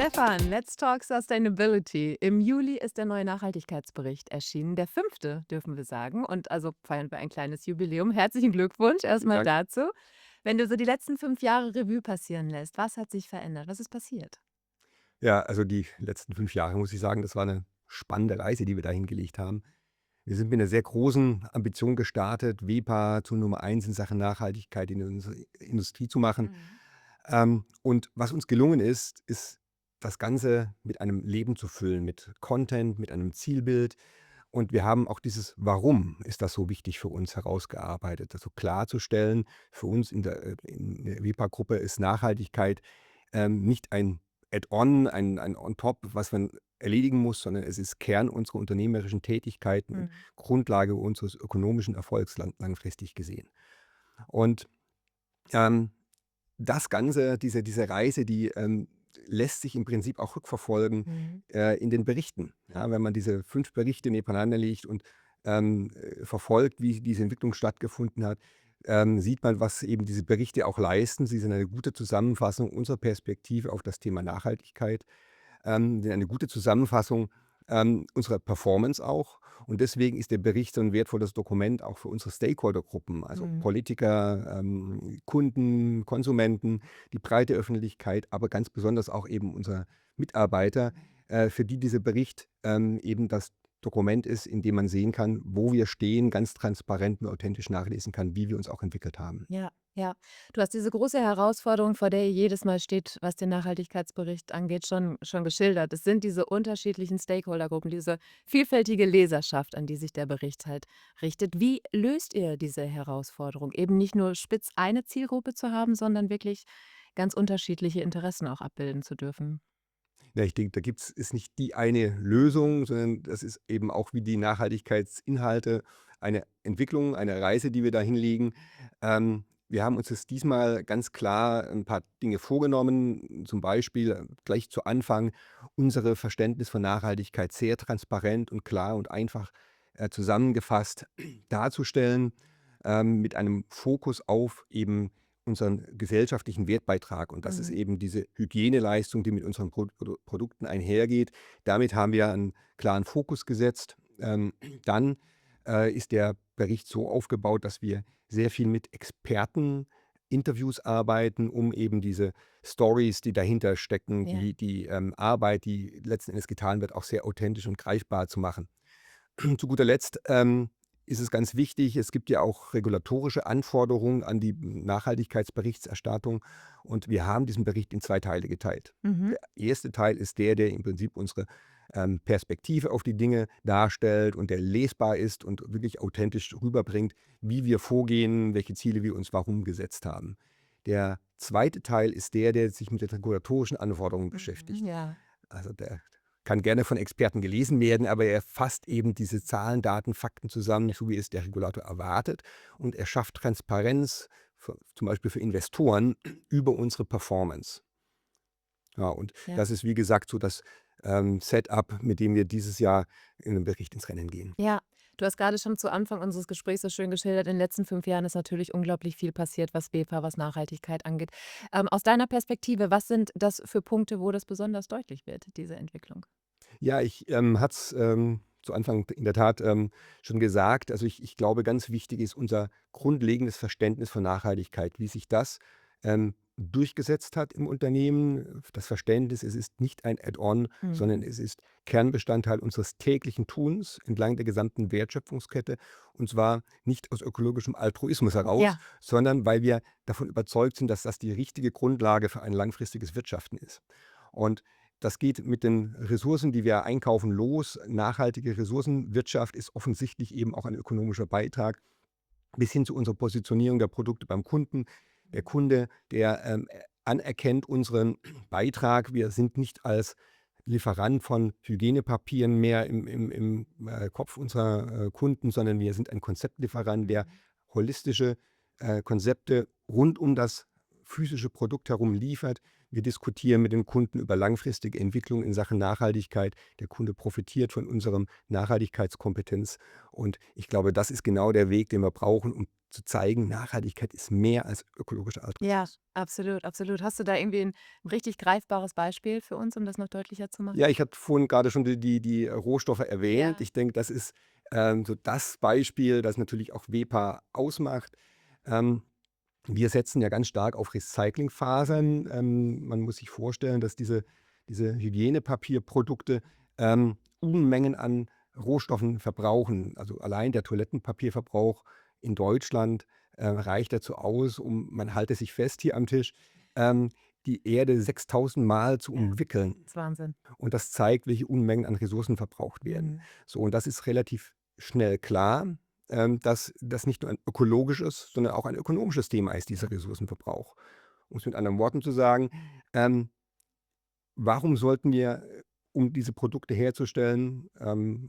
Stefan, let's talk Sustainability. Im Juli ist der neue Nachhaltigkeitsbericht erschienen. Der fünfte, dürfen wir sagen. Und also feiern wir ein kleines Jubiläum. Herzlichen Glückwunsch Vielen erstmal Dank. dazu. Wenn du so die letzten 5 Jahre Revue passieren lässt, was hat sich verändert? Was ist passiert? Ja, also die letzten 5 Jahre, muss ich sagen, das war eine spannende Reise, die wir da hingelegt haben. Wir sind mit einer sehr großen Ambition gestartet, WEPA zur Nummer eins in Sachen Nachhaltigkeit in unserer Industrie zu machen. Mhm. Und was uns gelungen ist, das Ganze mit einem Leben zu füllen, mit Content, mit einem Zielbild. Und wir haben auch dieses Warum ist das so wichtig für uns herausgearbeitet, das so klarzustellen. Für uns in der WEPA-Gruppe ist Nachhaltigkeit nicht ein Add-on, ein On-top, was man erledigen muss, sondern es ist Kern unserer unternehmerischen Tätigkeiten und Mhm. Grundlage unseres ökonomischen Erfolgs langfristig gesehen. Und ähm, das Ganze, diese Reise, die lässt sich im Prinzip auch rückverfolgen Mhm. in den Berichten. Ja, wenn man diese 5 Berichte nebeneinander legt und verfolgt, wie diese Entwicklung stattgefunden hat, sieht man, was eben diese Berichte auch leisten. Sie sind eine gute Zusammenfassung unserer Perspektive auf das Thema Nachhaltigkeit, sind eine gute Zusammenfassung unserer Performance auch. Und deswegen ist der Bericht so ein wertvolles Dokument auch für unsere Stakeholder-Gruppen, also Mhm. Politiker, Kunden, Konsumenten, die breite Öffentlichkeit, aber ganz besonders auch eben unsere Mitarbeiter, für die dieser Bericht eben das Dokument ist, in dem man sehen kann, wo wir stehen, ganz transparent und authentisch nachlesen kann, wie wir uns auch entwickelt haben. Ja, ja. Du hast diese große Herausforderung, vor der ihr jedes Mal steht, was den Nachhaltigkeitsbericht angeht, schon geschildert. Es sind diese unterschiedlichen Stakeholdergruppen, diese vielfältige Leserschaft, an die sich der Bericht halt richtet. Wie löst ihr diese Herausforderung? Eben nicht nur spitz eine Zielgruppe zu haben, sondern wirklich ganz unterschiedliche Interessen auch abbilden zu dürfen. Ja, ich denke, da ist nicht die eine Lösung, sondern das ist eben auch wie die Nachhaltigkeitsinhalte eine Entwicklung, eine Reise, die wir da hinlegen. Wir haben uns jetzt diesmal ganz klar ein paar Dinge vorgenommen, zum Beispiel gleich zu Anfang unsere Verständnis von Nachhaltigkeit sehr transparent und klar und einfach zusammengefasst darzustellen, mit einem Fokus auf eben unseren gesellschaftlichen Wertbeitrag. Und das ist Mhm. eben diese Hygieneleistung, die mit unseren Produkten einhergeht. Damit haben wir einen klaren Fokus gesetzt. Dann ist der Bericht so aufgebaut, dass wir sehr viel mit Experten Interviews arbeiten, um eben diese Stories, die dahinter stecken, Ja. die Arbeit, die letzten Endes getan wird, auch sehr authentisch und greifbar zu machen. Zu guter Letzt ist es ganz wichtig, es gibt ja auch regulatorische Anforderungen an die Nachhaltigkeitsberichterstattung und wir haben diesen Bericht in 2 Teile geteilt. Mhm. Der erste Teil ist der im Prinzip unsere Perspektive auf die Dinge darstellt und der lesbar ist und wirklich authentisch rüberbringt, wie wir vorgehen, welche Ziele wir uns warum gesetzt haben. Der zweite Teil ist der sich mit den regulatorischen Anforderungen Mhm. beschäftigt. Ja. Also der kann gerne von Experten gelesen werden, aber er fasst eben diese Zahlen, Daten, Fakten zusammen, so wie es der Regulator erwartet. Und er schafft Transparenz, zum Beispiel für Investoren, über unsere Performance. Ja, und Ja. das ist, wie gesagt, so das Setup, mit dem wir dieses Jahr in einem Bericht ins Rennen gehen. Ja, du hast gerade schon zu Anfang unseres Gesprächs so schön geschildert, in den letzten 5 Jahren ist natürlich unglaublich viel passiert, was BEFA, was Nachhaltigkeit angeht. Aus deiner Perspektive, was sind das für Punkte, wo das besonders deutlich wird, diese Entwicklung? Ja, ich hatte es zu Anfang in der Tat schon gesagt. Also ich glaube, ganz wichtig ist unser grundlegendes Verständnis von Nachhaltigkeit, wie sich das durchgesetzt hat im Unternehmen. Das Verständnis, es ist nicht ein Add-on, sondern Mhm. es ist Kernbestandteil unseres täglichen Tuns entlang der gesamten Wertschöpfungskette. Und zwar nicht aus ökologischem Altruismus heraus, Ja. sondern weil wir davon überzeugt sind, dass das die richtige Grundlage für ein langfristiges Wirtschaften ist. Und das geht mit den Ressourcen, die wir einkaufen, los. Nachhaltige Ressourcenwirtschaft ist offensichtlich eben auch ein ökonomischer Beitrag bis hin zu unserer Positionierung der Produkte beim Kunden. Der Kunde, der anerkennt unseren Beitrag. Wir sind nicht als Lieferant von Hygienepapieren mehr im Kopf unserer Kunden, sondern wir sind ein Konzeptlieferant, der Mhm. holistische Konzepte rund um das physische Produkt herum liefert. Wir diskutieren mit den Kunden über langfristige Entwicklung in Sachen Nachhaltigkeit. Der Kunde profitiert von unserem Nachhaltigkeitskompetenz. Und ich glaube, das ist genau der Weg, den wir brauchen, um zu zeigen, Nachhaltigkeit ist mehr als ökologischer Ja, Altruismus. absolut, absolut. Hast du da irgendwie ein richtig greifbares Beispiel für uns, um das noch deutlicher zu Ja, machen? ich hatte vorhin gerade schon die Rohstoffe erwähnt. Ja. Ich denke, das ist, so das Beispiel, das natürlich auch WEPA ausmacht. Ähm, Wir setzen ja ganz stark auf Recyclingfasern. Man muss sich vorstellen, dass diese Hygienepapierprodukte, Unmengen an Rohstoffen verbrauchen. Also allein der Toilettenpapierverbrauch in Deutschland, reicht dazu aus, man halte sich fest hier am Tisch, ähm, die Erde 6.000 Mal zu Ja, umwickeln. ist Wahnsinn. Und das zeigt, welche Unmengen an Ressourcen verbraucht werden. Mhm. So, und das ist relativ schnell klar, dass das nicht nur ein ökologisches, sondern auch ein ökonomisches Thema ist, dieser Ressourcenverbrauch. Um es mit anderen Worten zu sagen, ähm, warum sollten wir, um diese Produkte herzustellen,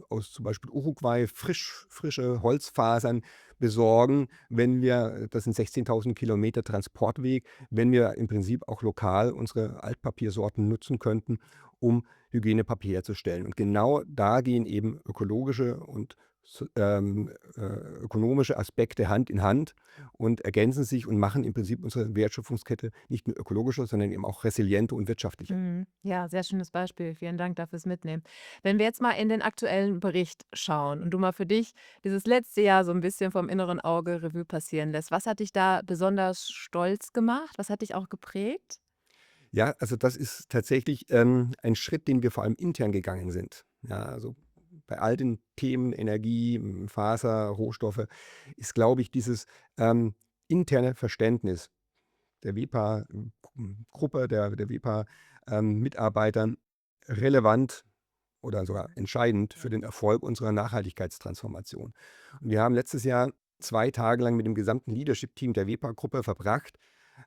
aus zum Beispiel Uruguay frische Holzfasern besorgen, wenn wir, das sind 16.000 Kilometer Transportweg, wenn wir im Prinzip auch lokal unsere Altpapiersorten nutzen könnten, um Hygienepapier herzustellen. Und genau da gehen eben ökologische und ökonomische Aspekte Hand in Hand und ergänzen sich und machen im Prinzip unsere Wertschöpfungskette nicht nur ökologischer, sondern eben auch resilienter und wirtschaftlicher. Mhm. Ja, sehr schönes Beispiel. Vielen Dank dafür fürs Mitnehmen. Wenn wir jetzt mal in den aktuellen Bericht schauen und du mal für dich dieses letzte Jahr so ein bisschen vom inneren Auge Revue passieren lässt, was hat dich da besonders stolz gemacht? Was hat dich auch geprägt? Ja, also das ist tatsächlich, ein Schritt, den wir vor allem intern gegangen sind. Ja, also bei all den Themen Energie, Faser, Rohstoffe ist, glaube ich, dieses, interne Verständnis der WEPA-Gruppe, der WEPA, Mitarbeitern relevant oder sogar entscheidend für den Erfolg unserer Nachhaltigkeitstransformation. Und wir haben letztes Jahr 2 Tage lang mit dem gesamten Leadership-Team der WEPA-Gruppe verbracht,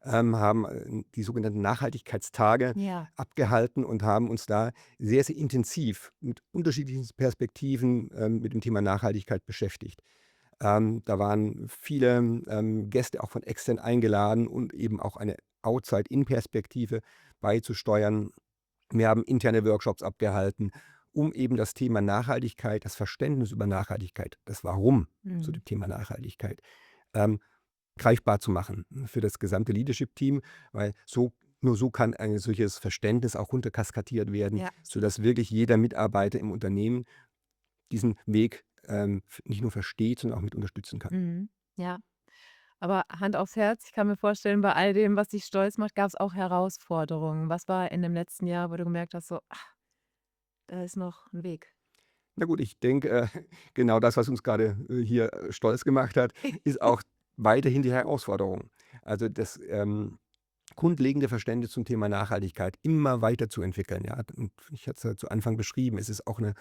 haben, die sogenannten Nachhaltigkeitstage Ja. abgehalten und haben uns da sehr, sehr intensiv mit unterschiedlichen Perspektiven, mit dem Thema Nachhaltigkeit beschäftigt. Da waren viele, Gäste auch von extern eingeladen und eben auch eine Outside-In-Perspektive beizusteuern. Wir haben interne Workshops abgehalten, um eben das Thema Nachhaltigkeit, das Verständnis über Nachhaltigkeit, das Warum zu Mhm. dem Thema Nachhaltigkeit, ähm, greifbar zu machen für das gesamte Leadership-Team, weil nur so kann ein solches Verständnis auch runterkaskadiert werden, Ja, sodass wirklich jeder Mitarbeiter im Unternehmen diesen Weg, nicht nur versteht, sondern auch mit unterstützen kann. mhm. Ja. Aber Hand aufs Herz, ich kann mir vorstellen, bei all dem, was dich stolz macht, gab es auch Herausforderungen. Was war in dem letzten Jahr, wo du gemerkt hast, so: „Ah, da ist noch ein Weg?“ Na gut, ich denke, genau das, was uns gerade hier, stolz gemacht hat, ist auch weiterhin die Herausforderung. Also, das, grundlegende Verständnis zum Thema Nachhaltigkeit immer weiterzuentwickeln, ja. Und ich hatte es ja zu Anfang beschrieben, es ist auch eine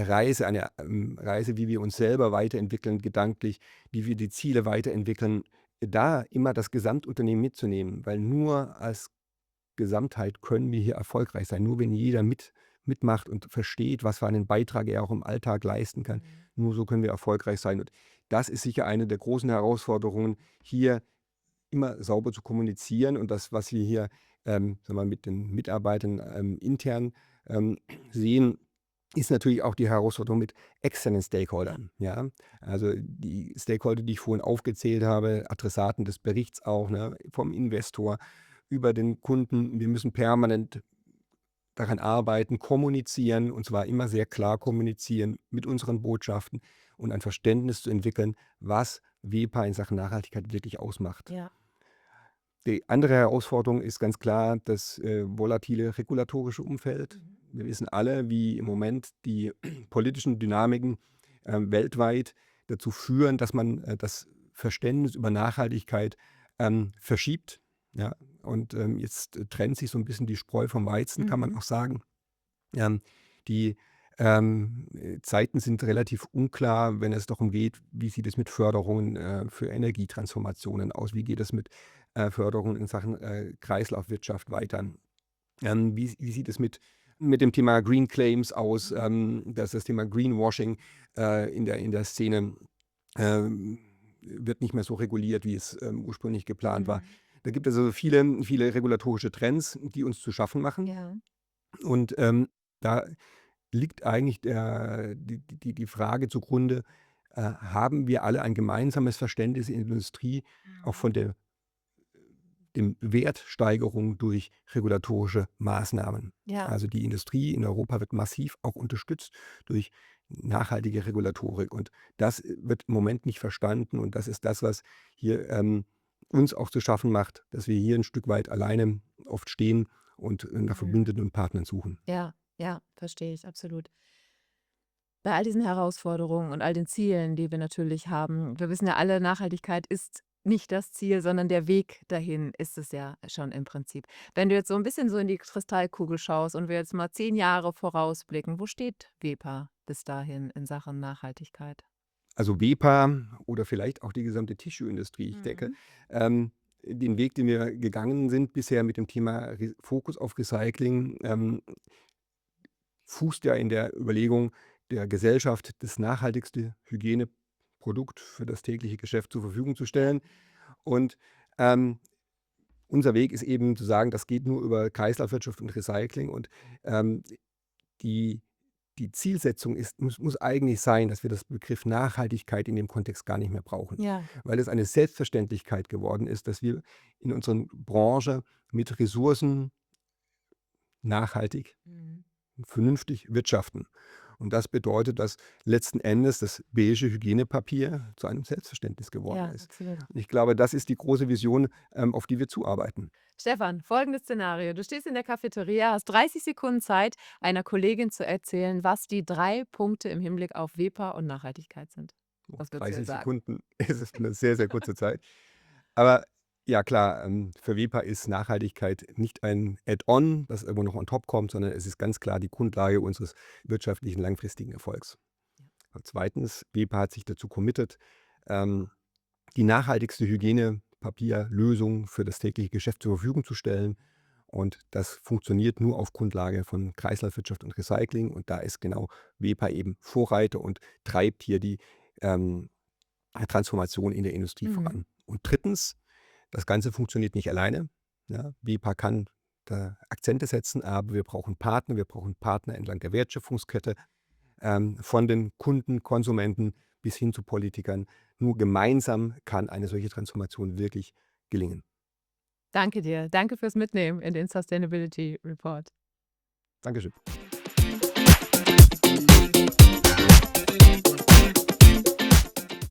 Reise, Reise, wie wir uns selber weiterentwickeln gedanklich, wie wir die Ziele weiterentwickeln, da immer das Gesamtunternehmen mitzunehmen, weil nur als Gesamtheit können wir hier erfolgreich sein. Nur wenn jeder mitmacht und versteht, was für einen Beitrag er auch im Alltag leisten kann, Mhm. nur so können wir erfolgreich sein. Und das ist sicher eine der großen Herausforderungen, hier immer sauber zu kommunizieren und das, was wir hier, sagen wir mal, mit den Mitarbeitern, intern, sehen, ist natürlich auch die Herausforderung mit externen Ja. Stakeholdern, ja? Also, die Stakeholder, die ich vorhin aufgezählt habe, Adressaten des Berichts auch, ne, vom Investor über den Kunden. Wir müssen permanent daran arbeiten, kommunizieren, und zwar immer sehr klar kommunizieren mit unseren Botschaften und ein Verständnis zu entwickeln, was WEPA in Sachen Nachhaltigkeit wirklich ausmacht. Ja. Die andere Herausforderung ist ganz klar das, volatile regulatorische Umfeld. Mhm. Wir wissen alle, wie im Moment die politischen Dynamiken, weltweit dazu führen, dass man, das Verständnis über Nachhaltigkeit, verschiebt, ja? Und, jetzt trennt sich so ein bisschen die Spreu vom Weizen, kann man Mhm. auch sagen. Ähm, die, Zeiten sind relativ unklar, wenn es darum geht, wie sieht es mit Förderungen, für Energietransformationen aus? Wie geht es mit, Förderungen in Sachen, Kreislaufwirtschaft weiter? Wie sieht es mit dem Thema Green Claims aus, Mhm. dass das Thema Greenwashing, in der Szene, ähm, wird nicht mehr so reguliert, wie es, ursprünglich geplant war. Mhm. Da gibt es also viele regulatorische Trends, die uns zu schaffen machen. Ja. Und, da liegt eigentlich die Frage zugrunde, haben wir alle ein gemeinsames Verständnis in der Industrie auch Mhm. von dem Wertsteigerung durch regulatorische Maßnahmen. Ja, Also die Industrie in Europa wird massiv auch unterstützt durch nachhaltige Regulatorik. Und das wird im Moment nicht verstanden. Und das ist das, was hier uns auch zu schaffen macht, dass wir hier ein Stück weit alleine oft stehen und nach mhm. Verbündeten und Partnern suchen. Ja, ja, verstehe ich, absolut. Bei all diesen Herausforderungen und all den Zielen, die wir natürlich haben, wir wissen ja alle, Nachhaltigkeit ist nicht das Ziel, sondern der Weg dahin ist es ja schon im Prinzip. Wenn du jetzt so ein bisschen so in die Kristallkugel schaust und wir jetzt mal 10 Jahre vorausblicken, wo steht WEPA bis dahin in Sachen Nachhaltigkeit? Also WEPA oder vielleicht auch die gesamte Tissue-Industrie. Ich denke, Mhm. den Weg, den wir gegangen sind bisher mit dem Thema Fokus auf Recycling, fußt ja in der Überlegung der Gesellschaft, das nachhaltigste Hygieneprodukt für das tägliche Geschäft zur Verfügung zu Ja. stellen. Und ähm, unser Weg ist eben zu sagen, das geht nur über Kreislaufwirtschaft und Recycling. Und ähm, die, die Zielsetzung muss eigentlich sein, dass wir das Begriff Nachhaltigkeit in dem Kontext gar nicht mehr brauchen, Ja. weil es eine Selbstverständlichkeit geworden ist, dass wir in unserer Branche mit Ressourcen nachhaltig Mhm. vernünftig wirtschaften. Und das bedeutet, dass letzten Endes das beige Hygienepapier zu einem Selbstverständnis geworden Ja, ist. absolut. Und ich glaube, das ist die große Vision, auf die wir zuarbeiten. Stefan, folgendes Szenario. Du stehst in der Cafeteria, hast 30 Sekunden Zeit, einer Kollegin zu erzählen, was die 3 Punkte im Hinblick auf WEPA und Nachhaltigkeit sind. Oh, Was würdest du ihr 30 sagen? Sekunden ist eine sehr, sehr kurze Zeit. Aber ja klar, für WEPA ist Nachhaltigkeit nicht ein Add-on, das irgendwo noch on top kommt, sondern es ist ganz klar die Grundlage unseres wirtschaftlichen langfristigen Erfolgs. Und zweitens, WEPA hat sich dazu committed, ähm, die nachhaltigste Hygienepapierlösung für das tägliche Geschäft zur Verfügung zu stellen. Und das funktioniert nur auf Grundlage von Kreislaufwirtschaft und Recycling. Und da ist genau WEPA eben Vorreiter und treibt hier die ähm, Transformation in der Industrie Mhm. voran. Und drittens, das Ganze funktioniert nicht alleine. Ja, WEPA kann da Akzente setzen, aber wir brauchen Partner entlang der Wertschöpfungskette, von den Kunden, Konsumenten bis hin zu Politikern. Nur gemeinsam kann eine solche Transformation wirklich gelingen. Danke dir. Danke fürs Mitnehmen in den Sustainability Report. Dankeschön.